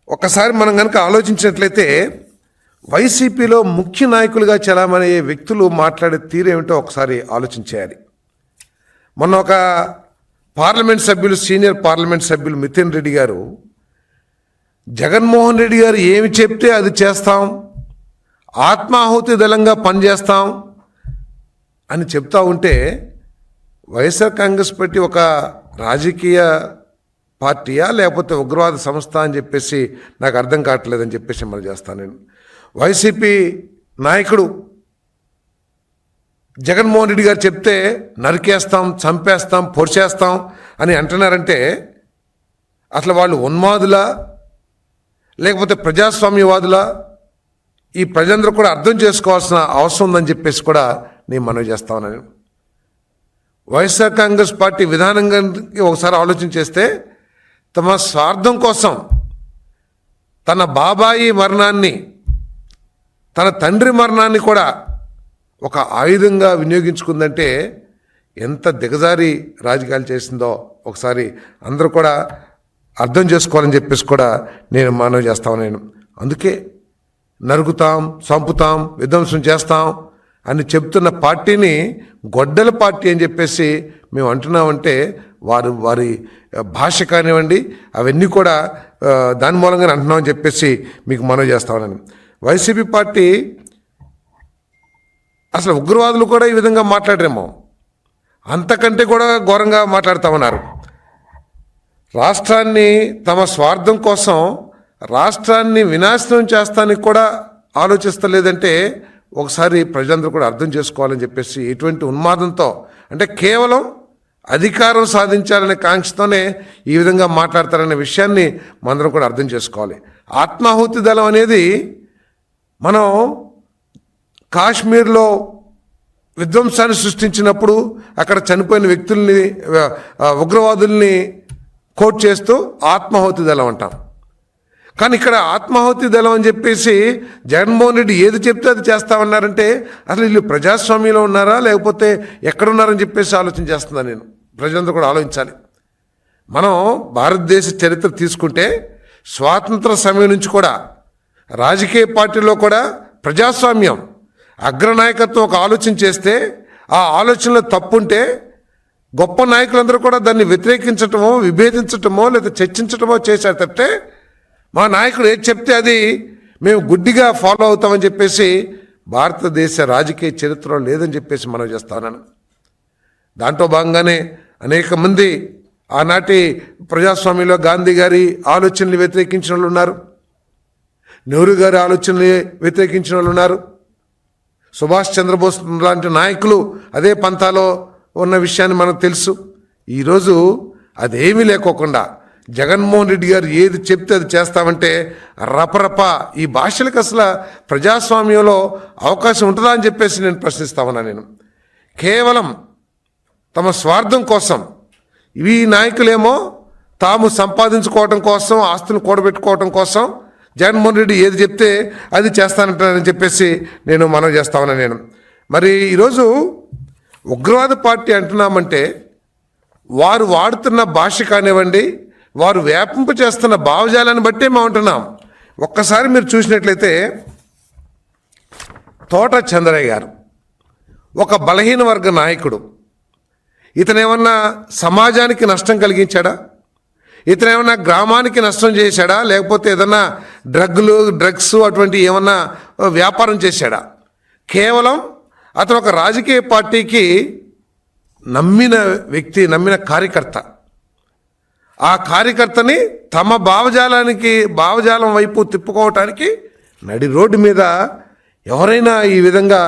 ఒకసారి మనం కనుక ఆలోచించినట్లయితే వైసీపీలో ముఖ్య నాయకులుగా చలామణి అయ్యే వ్యక్తులు మాట్లాడే తీరేమిటో ఒకసారి ఆలోచించేయాలి. మొన్న ఒక పార్లమెంట్ సభ్యులు, సీనియర్ పార్లమెంట్ సభ్యులు మితిన్ రెడ్డి గారు జగన్మోహన్ రెడ్డి గారు ఏమి చెప్తే అది చేస్తాం, ఆత్మాహుతి దళంగా పనిచేస్తాం అని చెప్తా ఉంటే వైఎస్ఆర్ కాంగ్రెస్ పార్టీ ఒక రాజకీయ పార్టీయా లేకపోతే ఉగ్రవాద సంస్థ అని చెప్పేసి నాకు అర్థం కావట్లేదని చెప్పేసి మనం చేస్తాను. నేను వైసీపీ నాయకుడు జగన్మోహన్ రెడ్డి గారు చెప్తే నరికేస్తాం, చంపేస్తాం, పొడిచేస్తాం అని అంటున్నారంటే అసలు వాళ్ళు ఉన్మాదులా లేకపోతే ప్రజాస్వామ్యవాదులా? ఈ ప్రజలందరూ కూడా అర్థం చేసుకోవాల్సిన అవసరం ఉందని చెప్పేసి కూడా నేను మనవి చేస్తా ఉన్నాను. వైఎస్ఆర్ కాంగ్రెస్ పార్టీ విధానంగా ఒకసారి ఆలోచన చేస్తే తమ స్వార్థం కోసం తన బాబాయి మరణాన్ని, తన తండ్రి మరణాన్ని కూడా ఒక ఆయుధంగా వినియోగించుకుందంటే ఎంత దిగజారి రాజకీయాలు చేసిందో ఒకసారి అందరూ కూడా అర్థం చేసుకోవాలని చెప్పేసి కూడా నేను మనవి చేస్తాను. నేను అందుకే నరుకుతాం, చంపుతాం, విధ్వంసం చేస్తాం అని చెప్తున్న పార్టీని గొడ్డల పార్టీ అని చెప్పేసి మేము అంటున్నామంటే వారి భాష కానివ్వండి అవన్నీ కూడా దాని మూలంగానే అంటున్నామని చెప్పేసి మీకు మనవి చేస్తామని. వైసీపీ పార్టీ అసలు ఉగ్రవాదులు కూడా ఈ విధంగా మాట్లాడరేమో, అంతకంటే కూడా ఘోరంగా మాట్లాడుతామన్నారు. రాష్ట్రాన్ని తమ స్వార్థం కోసం రాష్ట్రాన్ని వినాశనం చేస్తానికి కూడా ఆలోచిస్తలేదంటే ఒకసారి ప్రజలందరూ కూడా అర్థం చేసుకోవాలని చెప్పేసి ఎటువంటి ఉన్మాదంతో, అంటే కేవలం అధికారం సాధించాలనే కాంక్షతోనే ఈ విధంగా మాట్లాడతారనే విషయాన్ని మనందరం కూడా అర్థం చేసుకోవాలి. ఆత్మాహుతి దళం అనేది మనం కాశ్మీర్లో విధ్వంసాన్ని సృష్టించినప్పుడు అక్కడ చనిపోయిన వ్యక్తుల్ని, ఉగ్రవాదుల్ని కోట్ చేస్తూ ఆత్మాహుతి దళం అంటాం. కానీ ఇక్కడ ఆత్మాహుతి దళం అని చెప్పేసి జగన్మోహన్ రెడ్డి ఏది చెప్తే అది చేస్తామన్నారంటే అసలు వీళ్ళు ప్రజాస్వామ్యంలో ఉన్నారా లేకపోతే ఎక్కడున్నారని చెప్పేసి ఆలోచన చేస్తున్నాను నేను. ప్రజలందరూ కూడా ఆలోచించాలి. మనం భారతదేశ చరిత్ర తీసుకుంటే స్వాతంత్ర సమయం నుంచి కూడా రాజకీయ పార్టీలో కూడా ప్రజాస్వామ్యం అగ్రనాయకత్వం ఒక ఆలోచన చేస్తే ఆ ఆలోచనలో తప్పుంటే గొప్ప నాయకులందరూ కూడా దాన్ని వ్యతిరేకించటమో, విభేదించటమో లేదా చర్చించటమో చేశారు తప్పితే మా నాయకుడు ఏది చెప్తే అది మేము గుడ్డిగా ఫాలో అవుతామని చెప్పేసి భారతదేశ రాజకీయ చరిత్రలో లేదని చెప్పేసి మనం చేస్తాను. దాంట్లో భాగంగానే అనేక మంది ఆనాటి ప్రజాస్వామ్యంలో గాంధీ గారి ఆలోచనలు వ్యతిరేకించిన వాళ్ళు ఉన్నారు, నెహ్రూ గారి ఆలోచనలు వ్యతిరేకించిన వాళ్ళు ఉన్నారు, సుభాష్ చంద్రబోస్ లాంటి నాయకులు అదే పంథాలో ఉన్న విషయాన్ని మనకు తెలుసు. ఈరోజు అదేమీ లేకోకుండా జగన్మోహన్ రెడ్డి గారు ఏది చెప్తే అది చేస్తామంటే రపరప ఈ భాషలకు అసలు ప్రజాస్వామ్యంలో అవకాశం ఉంటుందా అని చెప్పేసి నేను ప్రశ్నిస్తా ఉన్నా. నేను కేవలం తమ స్వార్థం కోసం ఈ నాయకులేమో తాము సంపాదించుకోవడం కోసం, ఆస్తులు కూడబెట్టుకోవడం కోసం జగన్మోహన్ రెడ్డి ఏది చెప్తే అది చేస్తానంటారని చెప్పేసి నేను మనవి చేస్తా ఉన్నా. నేను మరి ఈరోజు ఉగ్రవాద పార్టీ అంటున్నామంటే వారు వాడుతున్న భాష కానివ్వండి, వారు వ్యాపింపు చేస్తున్న భావజాలాన్ని బట్టే మేము అంటున్నాం. ఒక్కసారి మీరు చూసినట్లయితే తోట చంద్రయ్య గారు ఒక బలహీన వర్గ నాయకుడు. ఇతనేమన్నా సమాజానికి నష్టం కలిగించాడా? ఇతనేమన్నా గ్రామానికి నష్టం చేశాడా? లేకపోతే ఏదన్నా డ్రగ్స్ అటువంటి ఏమన్నా వ్యాపారం చేశాడా? కేవలం అతను ఒక రాజకీయ పార్టీకి నమ్మిన వ్యక్తి, నమ్మిన కార్యకర్త. ఆ కార్యకర్తని తమ భావజాలం వైపు తిప్పుకోవటానికి నడి రోడ్డు మీద ఎవరైనా ఈ విధంగా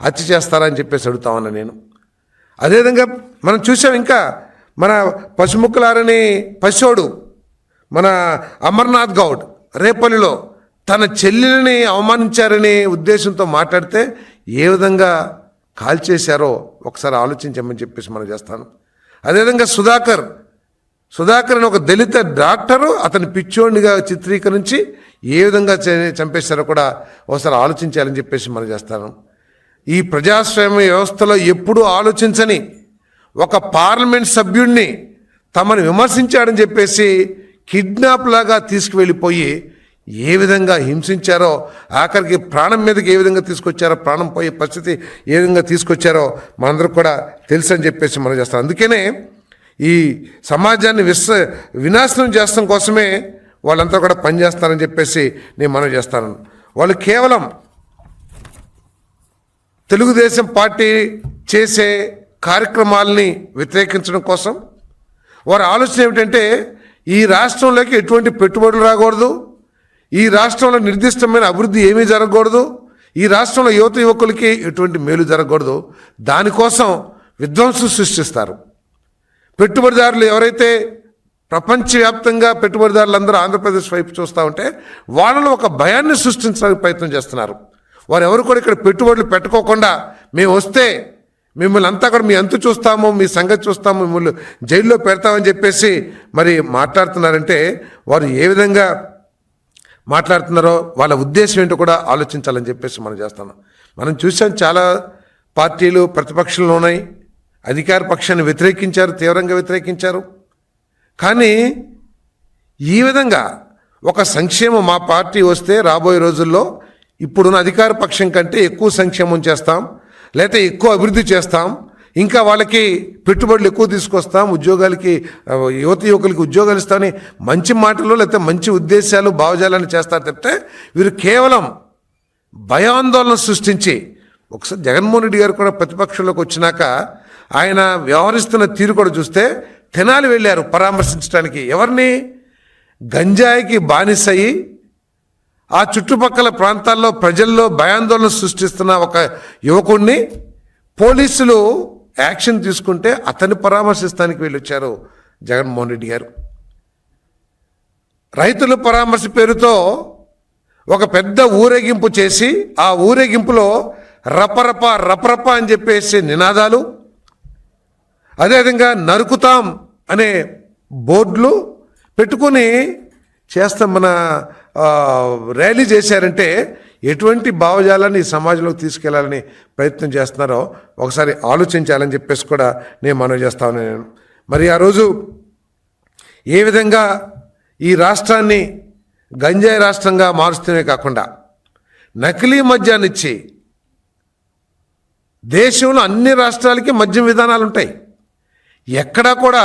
హత్య చేస్తారని చెప్పేసి అడుగుతామన్నా నేను. అదేవిధంగా మనం చూసాం, ఇంకా మన పశుముక్కలారని పశువుడు మన అమర్నాథ్ గౌడ్ రేపల్లిలో తన చెల్లెల్ని అవమానించారనే ఉద్దేశంతో మాట్లాడితే ఏ విధంగా కాల్చేశారో ఒకసారి ఆలోచించమని చెప్పేసి మనం చేస్తాను. అదేవిధంగా సుధాకర్ అని ఒక దళిత డాక్టరు అతని పిచ్చోడిగా చిత్రీకరించి ఏ విధంగా చంపేశారో కూడా ఒకసారి ఆలోచించాలని చెప్పేసి మనం చేస్తాను. ఈ ప్రజాస్వామ్య వ్యవస్థలో ఎప్పుడూ ఆలోచించని ఒక పార్లమెంట్ సభ్యుడిని తమను విమర్శించాడని చెప్పేసి కిడ్నాప్ లాగా తీసుకువెళ్ళిపోయి ఏ విధంగా హింసించారో, ఆఖరికి ప్రాణం మీదకి ఏ విధంగా తీసుకొచ్చారో, ప్రాణం పోయే పరిస్థితి ఏ విధంగా తీసుకొచ్చారో మనందరూ కూడా తెలుసు అని చెప్పేసి మనం చేస్తాం. అందుకనే ఈ సమాజాన్ని వినాశనం చేస్తాం కోసమే వాళ్ళంతా కూడా పనిచేస్తారని చెప్పేసి నేను మనం చేస్తాను. వాళ్ళు కేవలం తెలుగుదేశం పార్టీ చేసే కార్యక్రమాలని వ్యతిరేకించడం కోసం వారి ఆలోచన ఏమిటంటే ఈ రాష్ట్రంలోకి ఎటువంటి పెట్టుబడులు రాకూడదు, ఈ రాష్ట్రంలో నిర్దిష్టమైన అభివృద్ధి ఏమీ జరగకూడదు, ఈ రాష్ట్రంలో యువత యువకులకి ఎటువంటి మేలు జరగకూడదు. దానికోసం విధ్వంసం సృష్టిస్తారు. పెట్టుబడిదారులు ఎవరైతే ప్రపంచవ్యాప్తంగా పెట్టుబడిదారులందరూ ఆంధ్రప్రదేశ్ వైపు చూస్తూ ఉంటే వాళ్ళలో ఒక భయాన్ని సృష్టించడానికి ప్రయత్నం చేస్తున్నారు. వారు ఎవరు కూడా ఇక్కడ పెట్టుబడులు పెట్టుకోకుండా మేము వస్తే మిమ్మల్ని అంతా కూడా మీ అంతు చూస్తాము, మీ సంగతి చూస్తాము, మిమ్మల్ని జైల్లో పెడతామని చెప్పేసి మరి మాట్లాడుతున్నారంటే వారు ఏ విధంగా మాట్లాడుతున్నారో వాళ్ళ ఉద్దేశం ఏంటో కూడా ఆలోచించాలని చెప్పేసి మనం చేస్తున్నాం. మనం చూసాం చాలా పార్టీలు ప్రతిపక్షంలో ఉన్నాయి, అధికార పక్షాన్ని వ్యతిరేకించారు, తీవ్రంగా వ్యతిరేకించారు. కానీ ఈ విధంగా ఒక సంక్షేమం మా పార్టీ వస్తే రాబోయే రోజుల్లో ఇప్పుడున్న అధికార పక్షం కంటే ఎక్కువ సంక్షేమం చేస్తాం, లేకపోతే ఎక్కువ అభివృద్ధి చేస్తాం, ఇంకా వాళ్ళకి పెట్టుబడులు ఎక్కువ తీసుకొస్తాం, ఉద్యోగాలకి యువత యువకులకి ఉద్యోగాలు ఇస్తామని మంచి మాటలు లేకపోతే మంచి ఉద్దేశాలు భావజాలను చేస్తారు తప్పితే వీరు కేవలం భయాందోళన సృష్టించి ఒకసారి జగన్మోహన్ రెడ్డి గారు కూడా ప్రతిపక్షంలోకి వచ్చినాక ఆయన వ్యవహరిస్తున్న తీరు కూడా చూస్తే తెనాలి వెళ్ళారు పరామర్శించడానికి. ఎవరిని? గంజాయికి బానిసయి ఆ చుట్టుపక్కల ప్రాంతాల్లో ప్రజల్లో భయాందోళన సృష్టిస్తున్న ఒక యువకుడిని పోలీసులు యాక్షన్ తీసుకుంటే అతన్ని పరామర్శిస్తానికి వెళ్ళొచ్చారు జగన్మోహన్ రెడ్డి గారు. రైతుల పరామర్శ పేరుతో ఒక పెద్ద ఊరేగింపు చేసి ఆ ఊరేగింపులో రపరప రపరప అని చెప్పేసి నినాదాలు, అదేవిధంగా నరుకుతాం అనే బోర్డులు పెట్టుకొని చేస్తాం మన ర్యాలీ చేశారంటే ఎటువంటి భావజాలాన్ని ఈ సమాజంలోకి తీసుకెళ్లాలని ప్రయత్నం చేస్తున్నారో ఒకసారి ఆలోచించాలని చెప్పేసి కూడా నేను మనవి చేస్తాను. నేను మరి ఆ రోజు ఏ విధంగా ఈ రాష్ట్రాన్ని గంజాయి రాష్ట్రంగా మారుస్తూనే కాకుండా నకిలీ మద్యాన్ని ఇచ్చి దేశంలో అన్ని రాష్ట్రాలకి మద్యం విధానాలు ఉంటాయి. ఎక్కడా కూడా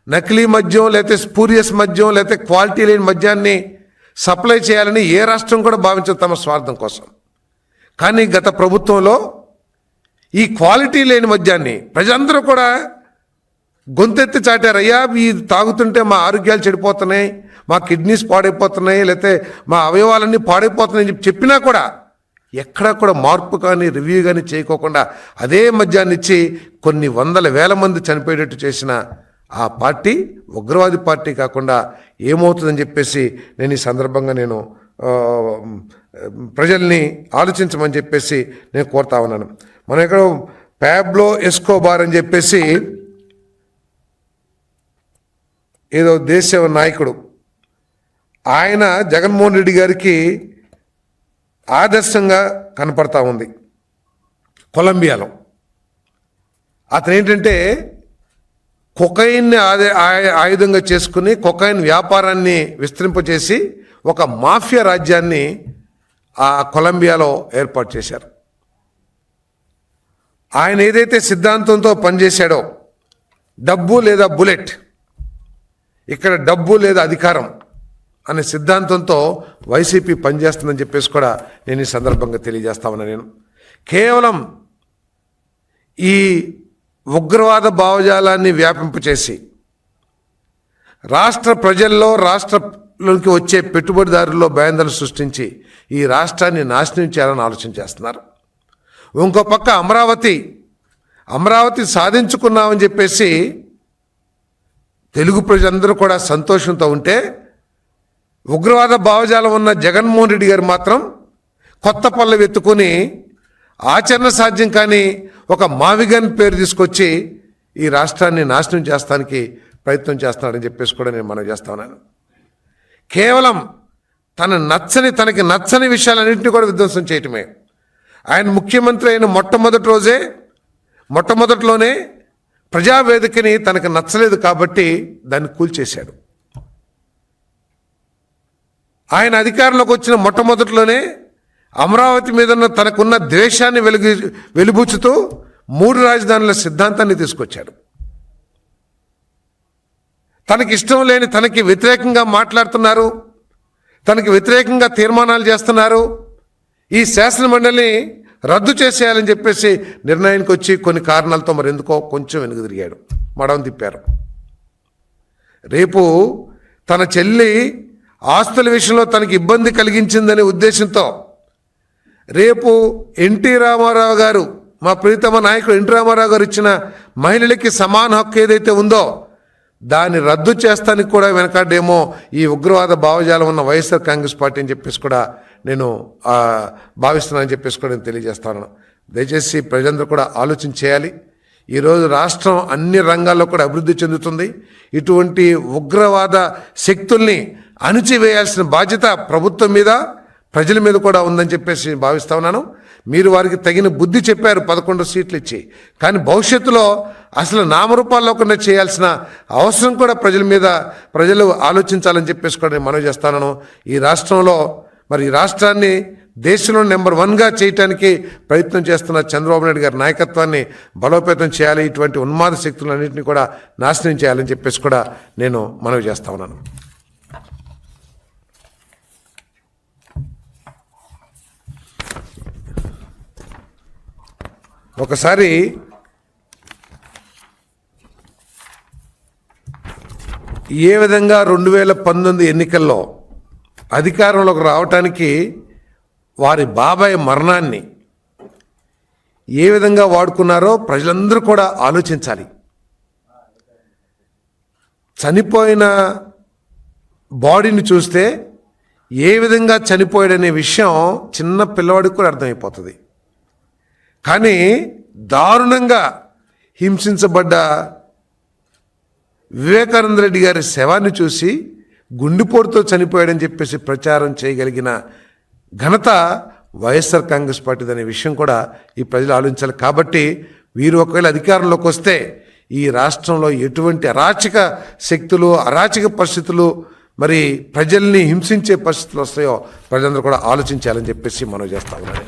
నకిలీ మద్యం లేకపోతే స్పూరియస్ మద్యం లేకపోతే క్వాలిటీ లేని మద్యాన్ని సప్లై చేయాలని ఏ రాష్ట్రం కూడా భావించదు తమ స్వార్థం కోసం. కానీ గత ప్రభుత్వంలో ఈ క్వాలిటీ లేని మద్యాన్ని ప్రజలందరూ కూడా గొంతెత్తి చాటారు. అయ్యా ఇది తాగుతుంటే మా ఆరోగ్యాలు చెడిపోతున్నాయి, మా కిడ్నీస్ పాడైపోతున్నాయి, లేకపోతే మా అవయవాలన్నీ పాడైపోతున్నాయని చెప్పినా కూడా ఎక్కడా కూడా మార్పు కానీ రివ్యూ కానీ చేయకోకుండా అదే మద్యాన్ని ఇచ్చి కొన్ని వందల వేల మంది చనిపోయేటట్టు చేసిన ఆ పార్టీ ఉగ్రవాది పార్టీ కాకుండా ఏమవుతుందని చెప్పేసి నేను ఈ సందర్భంగా నేను ప్రజల్ని ఆలోచించమని చెప్పేసి నేను కోరుతా ఉన్నాను. మనం ఇక్కడ ప్యాబ్లో ఎస్కోబార్ అని చెప్పేసి ఏదో దేశ నాయకుడు, ఆయన జగన్మోహన్ రెడ్డి గారికి ఆదర్శంగా కనపడతా ఉంది. కొలంబియాలో అతను ఏంటంటే కొకైన్ని ఆయుధంగా చేసుకుని కొకైన్ వ్యాపారాన్ని విస్తరింపచేసి ఒక మాఫియా రాజ్యాన్ని ఆ కొలంబియాలో ఏర్పాటు చేశారు. ఆయన ఏదైతే సిద్ధాంతంతో పనిచేశాడో డబ్బు లేదా బుల్లెట్, ఇక్కడ డబ్బు లేదా అధికారం అనే సిద్ధాంతంతో వైసీపీ పనిచేస్తుందని చెప్పేసి కూడా నేను ఈ సందర్భంగా తెలియజేస్తా ఉన్నా. నేను కేవలం ఈ ఉగ్రవాద భావజాలాన్ని వ్యాపింపచేసి రాష్ట్ర ప్రజల్లో రాష్ట్రంలోకి వచ్చే పెట్టుబడిదారుల్లో భయాందోళన సృష్టించి ఈ రాష్ట్రాన్ని నాశనం చేయాలని ఆలోచన చేస్తున్నారు. ఇంకో పక్క అమరావతి సాధించుకున్నామని చెప్పేసి తెలుగు ప్రజలందరూ కూడా సంతోషంతో ఉంటే ఉగ్రవాద భావజాలం ఉన్న జగన్మోహన్ రెడ్డి గారు మాత్రం కొత్త పళ్ళ ఎత్తుకొని ఆచరణ సాధ్యం కానీ ఒక మావిగన్ పేరు తీసుకొచ్చి ఈ రాష్ట్రాన్ని నాశనం చేస్తానికి ప్రయత్నం చేస్తున్నాడని చెప్పేసి కూడా నేను మనవి చేస్తా ఉన్నాను. కేవలం తనకి నచ్చని విషయాలన్నింటినీ కూడా విధ్వంసం చేయటమే. ఆయన ముఖ్యమంత్రి అయిన మొట్టమొదటిలోనే ప్రజావేదికని తనకు నచ్చలేదు కాబట్టి దాన్ని కూల్చేశాడు. ఆయన అధికారంలోకి వచ్చిన మొట్టమొదటిలోనే అమరావతి మీద ఉన్న తనకున్న ద్వేషాన్ని వెలిబుచ్చుతూ 3 రాజధానుల సిద్ధాంతాన్ని తీసుకొచ్చాడు. తనకి ఇష్టం లేని, తనకి వ్యతిరేకంగా మాట్లాడుతున్నారు, తనకి వ్యతిరేకంగా తీర్మానాలు చేస్తున్నారు, ఈ శాసనమండలిని రద్దు చేసేయాలని చెప్పేసి నిర్ణయానికి వచ్చి కొన్ని కారణాలతో మరి ఎందుకో కొంచెం వెనుక తిరిగాడు, మడవం తిప్పారు. రేపు తన చెల్లి ఆస్తుల విషయంలో తనకి ఇబ్బంది కలిగించిందనే ఉద్దేశంతో రేపు ఎన్టీ రామారావు గారు, మా ప్రీతమ నాయకుడు ఎన్టీ రామారావు గారు ఇచ్చిన మహిళలకి సమాన హక్కు ఏదైతే ఉందో దాన్ని రద్దు చేస్తానికి కూడా వెనకాడేమో ఈ ఉగ్రవాద భావజాలం ఉన్న వైఎస్ఆర్ కాంగ్రెస్ పార్టీ అని చెప్పేసి కూడా నేను భావిస్తున్నానని చెప్పేసి కూడా నేను తెలియజేస్తాను. దయచేసి ప్రజలందరూ కూడా ఆలోచన చేయాలి. ఈరోజు రాష్ట్రం అన్ని రంగాల్లో కూడా అభివృద్ధి చెందుతుంది. ఇటువంటి ఉగ్రవాద శక్తుల్ని అణిచివేయాల్సిన బాధ్యత ప్రభుత్వం మీద, ప్రజల మీద కూడా ఉందని చెప్పేసి భావిస్తా ఉన్నాను. మీరు వారికి తగిన బుద్ధి చెప్పారు 11 సీట్లు ఇచ్చి, కానీ భవిష్యత్తులో అసలు నామరూపాల్లోకుండా చేయాల్సిన అవసరం కూడా ప్రజలు ఆలోచించాలని చెప్పేసి కూడా నేను మనవి చేస్తాను. ఈ రాష్ట్రంలో మరి ఈ రాష్ట్రాన్ని దేశంలో నెంబర్ 1గా చేయటానికి ప్రయత్నం చేస్తున్న చంద్రబాబు నాయుడు గారి నాయకత్వాన్ని బలోపేతం చేయాలి. ఇటువంటి ఉన్మాద శక్తులన్నింటినీ కూడా నాశనం చేయాలని చెప్పేసి కూడా నేను మనవి చేస్తా ఉన్నాను. ఒకసారి ఏ విధంగా 2019 ఎన్నికల్లో అధికారంలోకి రావటానికి వారి బాబాయ్ మరణాన్ని ఏ విధంగా వాడుకున్నారో ప్రజలందరూ కూడా ఆలోచించాలి. చనిపోయిన బాడీని చూస్తే ఏ విధంగా చనిపోయాడనే విషయం చిన్న పిల్లవాడికి కూడా అర్థమైపోతుంది. కానీ దారుణంగా హింసించబడ్డ వివేకానంద రెడ్డి గారి శవాన్ని చూసి గుండెపోటుతో చనిపోయాడని చెప్పేసి ప్రచారం చేయగలిగిన ఘనత వైఎస్ఆర్ కాంగ్రెస్ పార్టీది అనే విషయం కూడా ఈ ప్రజలు ఆలోచించాలి. కాబట్టి వీరు ఒకవేళ అధికారంలోకి వస్తే ఈ రాష్ట్రంలో ఎటువంటి అరాచక శక్తులు, అరాచక పరిస్థితులు, మరి ప్రజల్ని హింసించే పరిస్థితులు వస్తాయో ప్రజలందరూ కూడా ఆలోచించాలని చెప్పేసి మనం చేస్తా ఉన్నాను.